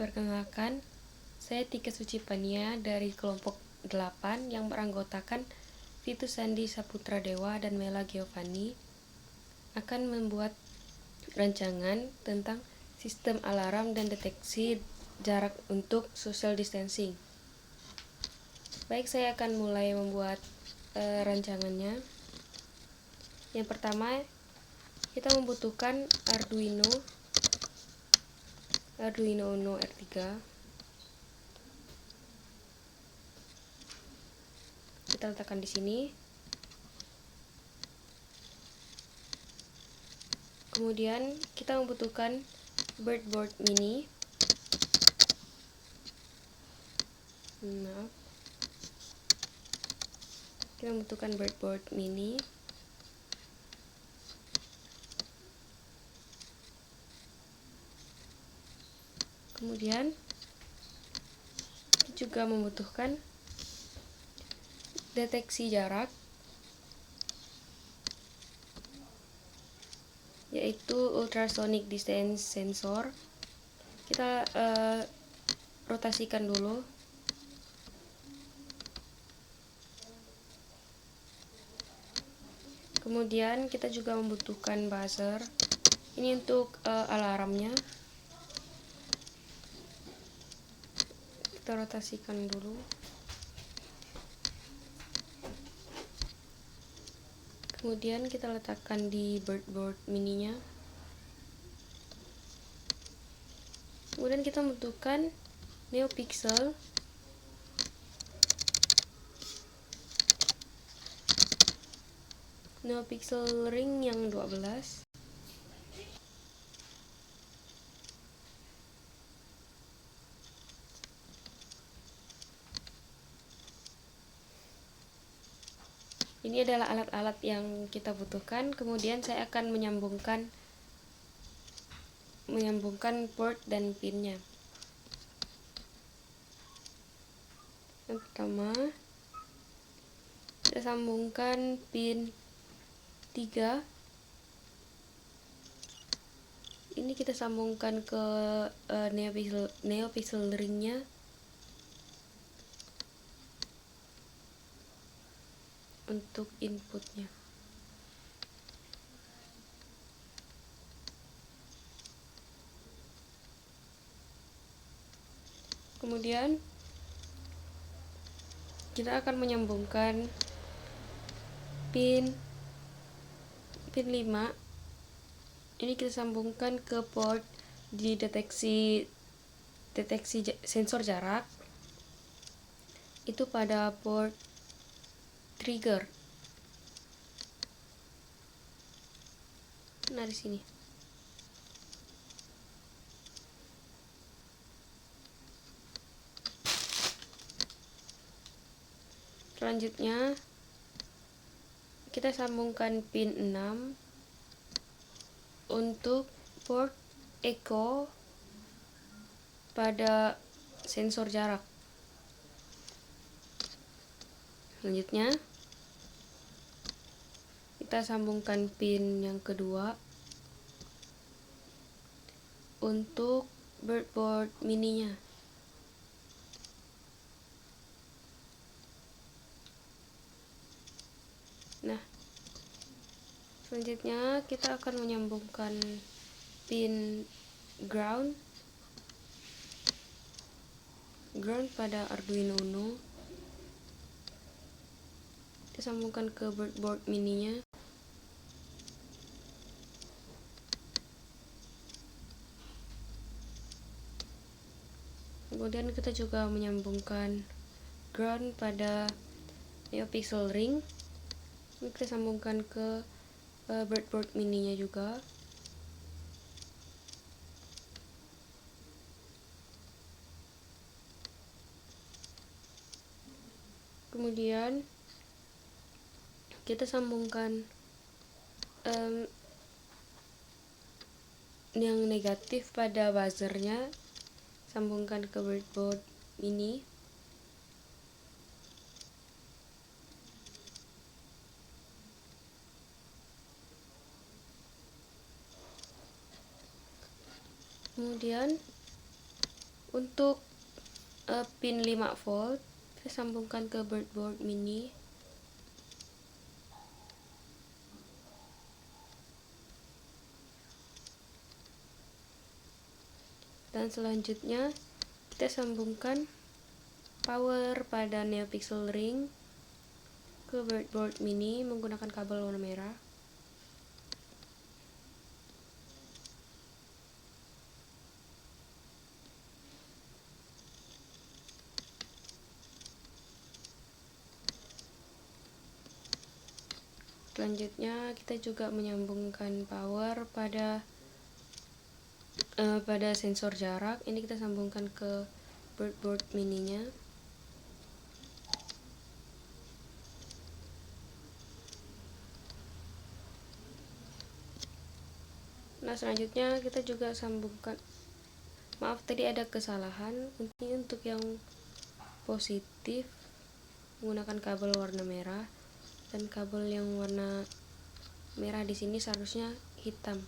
Perkenalkan, saya Tika Sucipania dari kelompok 8 yang beranggotakan Vitus Sandi Saputra Dewa dan Mela Giovanni akan membuat rancangan tentang sistem alarm dan deteksi jarak untuk social distancing. Baik, saya akan mulai membuat rancangannya. Yang pertama, kita membutuhkan Arduino Uno R3. Kita letakkan di sini. Kemudian kita membutuhkan breadboard mini. Kita membutuhkan breadboard mini. Kemudian kita juga membutuhkan deteksi jarak, yaitu ultrasonic distance sensor. Kita rotasikan dulu. Kemudian kita juga membutuhkan buzzer. Ini untuk alarmnya. Kita rotasikan dulu. Kemudian kita letakkan di breadboard mininya. Kemudian kita membutuhkan NeoPixel. NeoPixel ring yang 12. Ini adalah alat-alat yang kita butuhkan. Kemudian saya akan menyambungkan port dan pinnya. Yang pertama, kita sambungkan pin 3. Ini kita sambungkan ke NeoPixel ringnya. Untuk inputnya. Kemudian kita akan menyambungkan pin 5. Ini kita sambungkan ke port di deteksi sensor jarak. Itu pada port trigger. Nah, di sini. Selanjutnya kita sambungkan pin 6 untuk port echo pada sensor jarak. Selanjutnya kita sambungkan pin yang kedua untuk breadboard mininya. Nah, selanjutnya kita akan menyambungkan pin ground pada Arduino Uno. Kita sambungkan ke breadboard mininya. Kemudian kita juga menyambungkan ground pada NeoPixel ring. Kita sambungkan ke breadboard mininya juga. Kemudian kita sambungkan yang negatif pada buzzernya, sambungkan ke breadboard mini. Kemudian Untuk pin 5 volt saya sambungkan ke breadboard mini. Dan selanjutnya kita sambungkan power pada NeoPixel ring ke breadboard mini menggunakan kabel warna merah. Selanjutnya kita juga menyambungkan power pada sensor jarak. Ini kita sambungkan ke breadboard mininya. Nah, selanjutnya kita juga sambungkan, maaf tadi ada kesalahan, ini untuk yang positif menggunakan kabel warna merah, dan kabel yang warna merah di sini seharusnya hitam.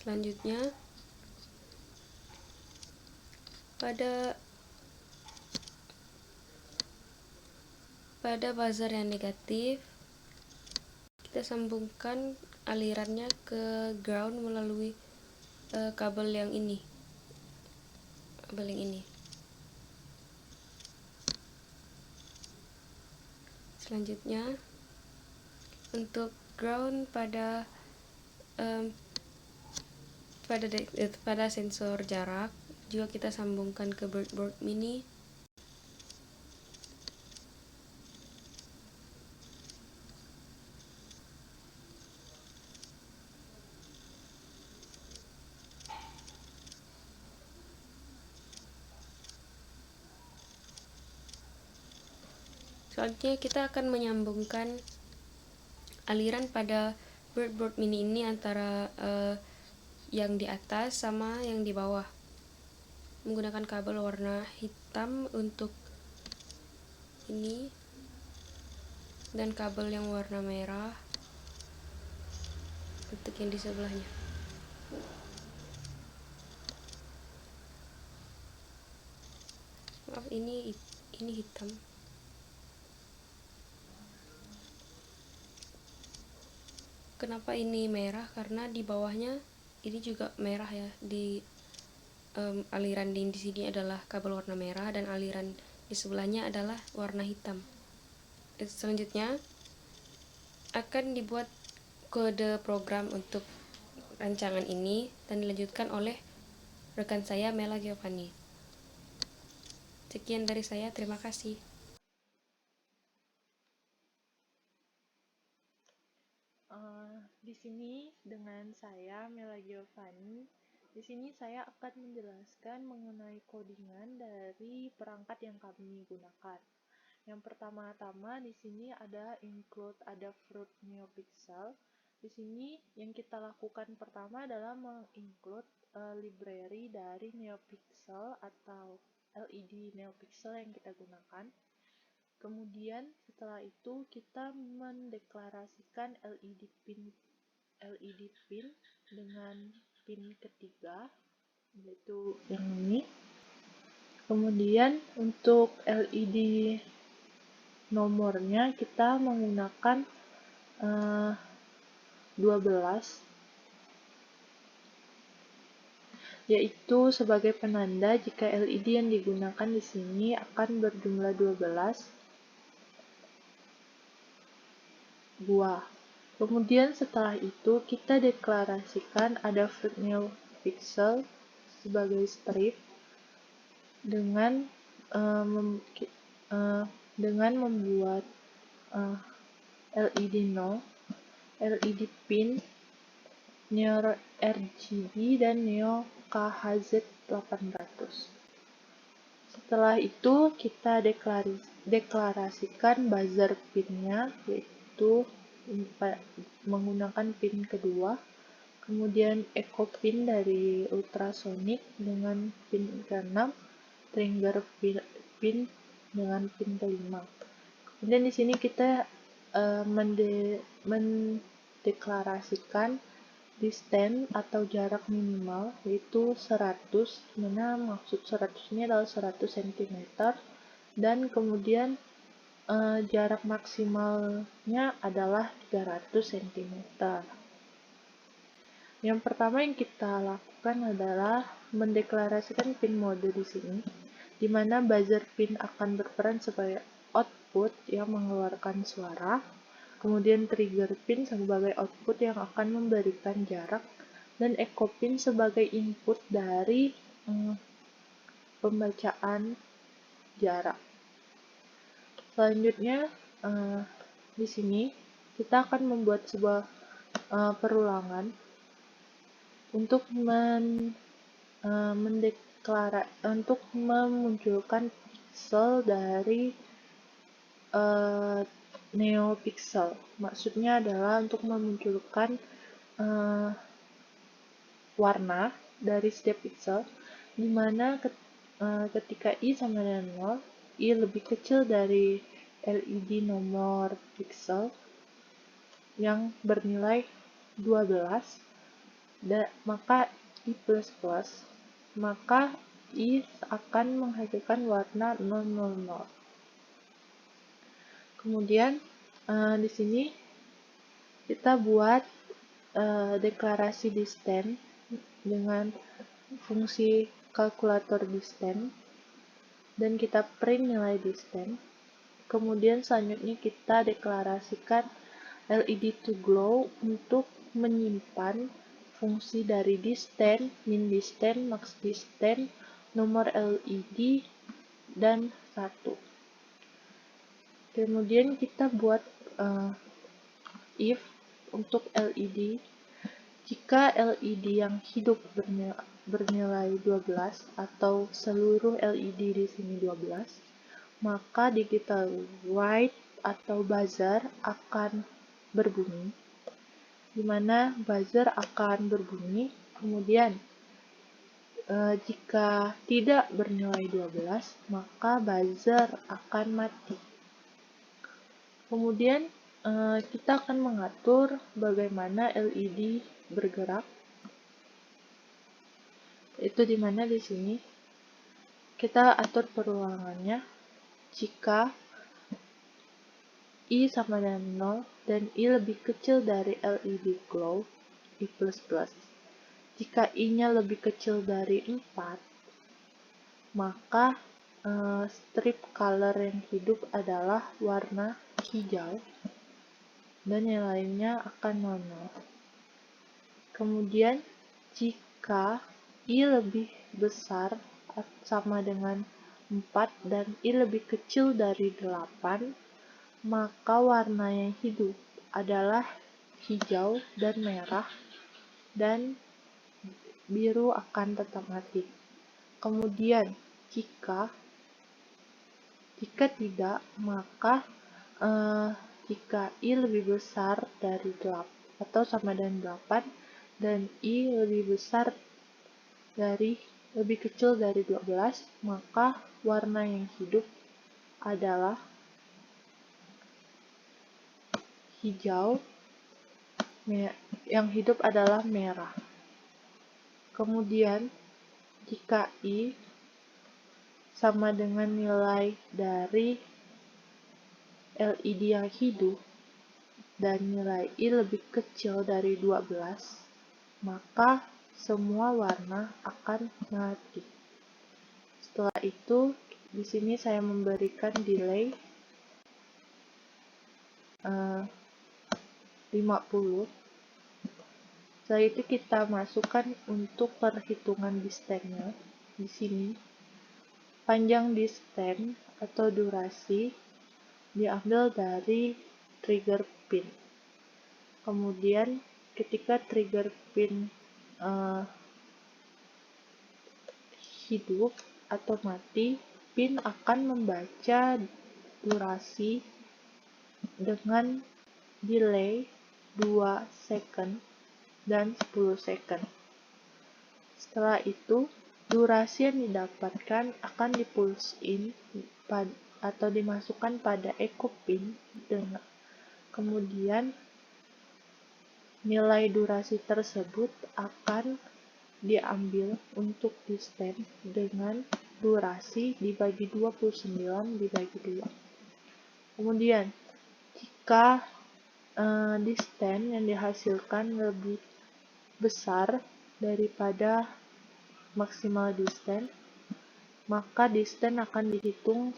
Selanjutnya pada buzzer yang negatif kita sambungkan alirannya ke ground melalui kabel yang ini. Selanjutnya untuk ground pada sensor jarak juga kita sambungkan ke breadboard mini. Selanjutnya kita akan menyambungkan aliran pada breadboard mini ini antara yang di atas sama yang di bawah menggunakan kabel warna hitam untuk ini dan kabel yang warna merah untuk yang di sebelahnya. Maaf, ini hitam. Kenapa ini merah? Karena di bawahnya ini juga merah ya. Di aliran di sini adalah kabel warna merah dan aliran di sebelahnya adalah warna hitam. Selanjutnya akan dibuat kode program untuk rancangan ini dan dilanjutkan oleh rekan saya Mela Giovanni. Sekian dari saya, terima kasih. Di sini dengan saya Mela Giovanni. Di sini saya akan menjelaskan mengenai codingan dari perangkat yang kami gunakan. Yang pertama-tama di sini ada include Adafruit NeoPixel. Di sini yang kita lakukan pertama adalah menginclude library dari NeoPixel atau LED NeoPixel yang kita gunakan. Kemudian setelah itu kita mendeklarasikan LED pin dengan pin ketiga, yaitu yang ini. Kemudian untuk LED nomornya kita menggunakan 12, yaitu sebagai penanda jika LED yang digunakan di sini akan berjumlah 12 buah. Kemudian setelah itu kita deklarasikan Adafruit NeoPixel sebagai strip dengan membuat LED Neo, LED pin, Neo RGB, dan Neo KHZ800. Setelah itu kita deklarasikan buzzer pinnya, yaitu menggunakan pin kedua, kemudian echo pin dari ultrasonic dengan pin ke-6, trigger pin dengan pin ke-5. Kemudian di sini kita mendeklarasikan distance atau jarak minimal yaitu 100, dimana maksud 100 ini adalah 100 cm, dan kemudian jarak maksimalnya adalah 300 cm. Yang pertama yang kita lakukan adalah mendeklarasikan pin mode di sini, di mana buzzer pin akan berperan sebagai output yang mengeluarkan suara, kemudian trigger pin sebagai output yang akan memberikan jarak, dan echo pin sebagai input dari pembacaan jarak. Selanjutnya di sini kita akan membuat sebuah perulangan untuk untuk memunculkan pixel dari NeoPixel. Maksudnya adalah untuk memunculkan warna dari setiap pixel, di mana ketika I sama dengan 0, I lebih kecil dari LED nomor pixel yang bernilai 12, maka I++, maka I akan menghasilkan warna 000. Kemudian di sini kita buat deklarasi distance dengan fungsi kalkulator distance, dan kita print nilai distance. Kemudian selanjutnya kita deklarasikan LED to glow untuk menyimpan fungsi dari distance, min distance, max distance, nomor LED, dan 1. Kemudian kita buat if untuk LED. Jika LED yang hidup bernilai 12 atau seluruh LED di sini 12, maka digital write atau buzzer akan berbunyi, di mana buzzer akan berbunyi. Kemudian jika tidak bernilai 12, maka buzzer akan mati. Kemudian kita akan mengatur bagaimana LED bergerak. Itu dimana di sini kita atur perulangannya jika I sama dengan 0 dan I lebih kecil dari LED glow, I++. Jika I-nya lebih kecil dari 4, maka strip color yang hidup adalah warna hijau, dan yang lainnya akan 0. Kemudian jika I lebih besar sama dengan 4 dan I lebih kecil dari 8, maka warna yang hidup adalah hijau dan merah, dan biru akan tetap mati. Kemudian jika tidak, maka jika I lebih besar dari 8 atau sama dengan 8 dan I lebih kecil dari 12, maka warna yang hidup adalah hijau, yang hidup adalah merah. Kemudian jika I sama dengan nilai dari LED yang hidup dan nilai I lebih kecil dari 12, maka semua warna akan mati. Setelah itu, di sini saya memberikan delay 50. Setelah itu kita masukkan untuk perhitungan distance-nya. Di sini panjang distance atau durasi diambil dari trigger pin. Kemudian ketika trigger pin hidup atau mati, pin akan membaca durasi dengan delay 2 second dan 10 second. Setelah itu, durasi yang didapatkan akan dipulse in atau dimasukkan pada echo pin. Kemudian nilai durasi tersebut akan diambil untuk distance dengan durasi dibagi 29 dibagi 2. Kemudian jika distance yang dihasilkan lebih besar daripada maksimal distance, maka distance akan dihitung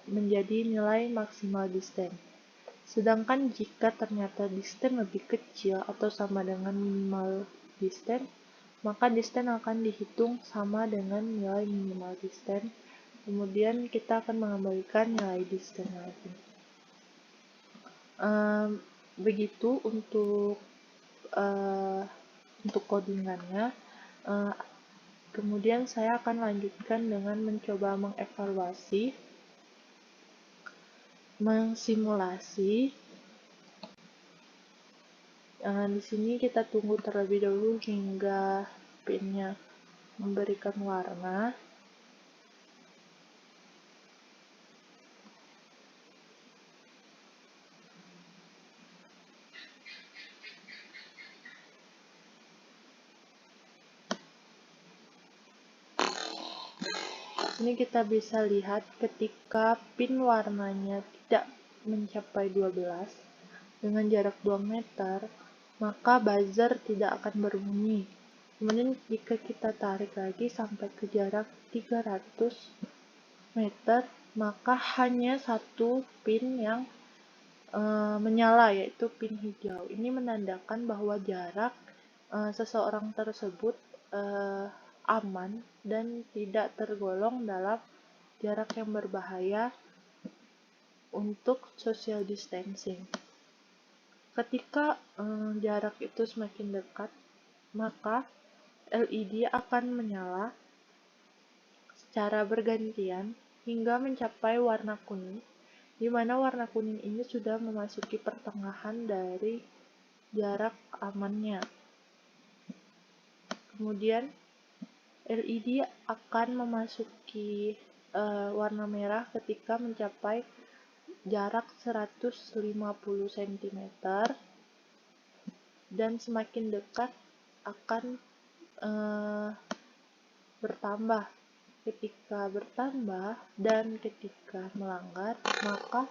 menjadi nilai maksimal distance. Sedangkan jika ternyata distance lebih kecil atau sama dengan minimal distance, maka distance akan dihitung sama dengan nilai minimal distance. Kemudian kita akan mengembalikan nilai distance lagi. Begitu untuk codingannya. Kemudian saya akan lanjutkan dengan mencoba mengevaluasi, mensimulasi. Di sini kita tunggu terlebih dahulu hingga pinnya memberikan warna. Ini kita bisa lihat ketika pin warnanya tidak mencapai 12 dengan jarak 2 meter, maka buzzer tidak akan berbunyi. Kemudian jika kita tarik lagi sampai ke jarak 300 meter, maka hanya satu pin yang menyala, yaitu pin hijau. Ini menandakan bahwa jarak seseorang tersebut aman dan tidak tergolong dalam jarak yang berbahaya untuk social distancing. Ketika jarak itu semakin dekat, maka LED akan menyala secara bergantian hingga mencapai warna kuning, di mana warna kuning ini sudah memasuki pertengahan dari jarak amannya. Kemudian LED akan memasuki warna merah ketika mencapai jarak 150 cm, dan semakin dekat akan bertambah. Ketika bertambah dan ketika melanggar, maka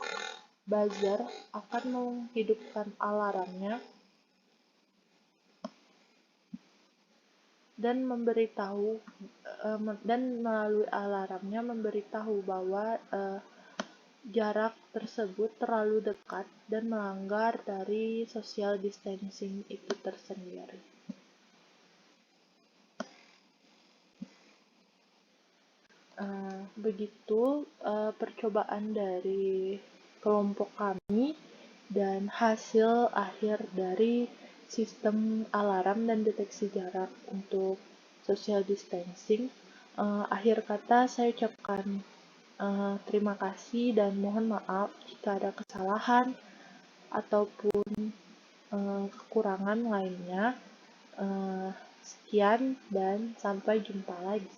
buzzer akan menghidupkan alarmnya dan memberitahu dan melalui alarmnya memberitahu bahwa jarak tersebut terlalu dekat dan melanggar dari social distancing itu tersendiri. Begitu percobaan dari kelompok kami dan hasil akhir dari sistem alarm dan deteksi jarak untuk social distancing. Akhir kata saya ucapkan terima kasih dan mohon maaf jika ada kesalahan ataupun kekurangan lainnya. Sekian dan sampai jumpa lagi.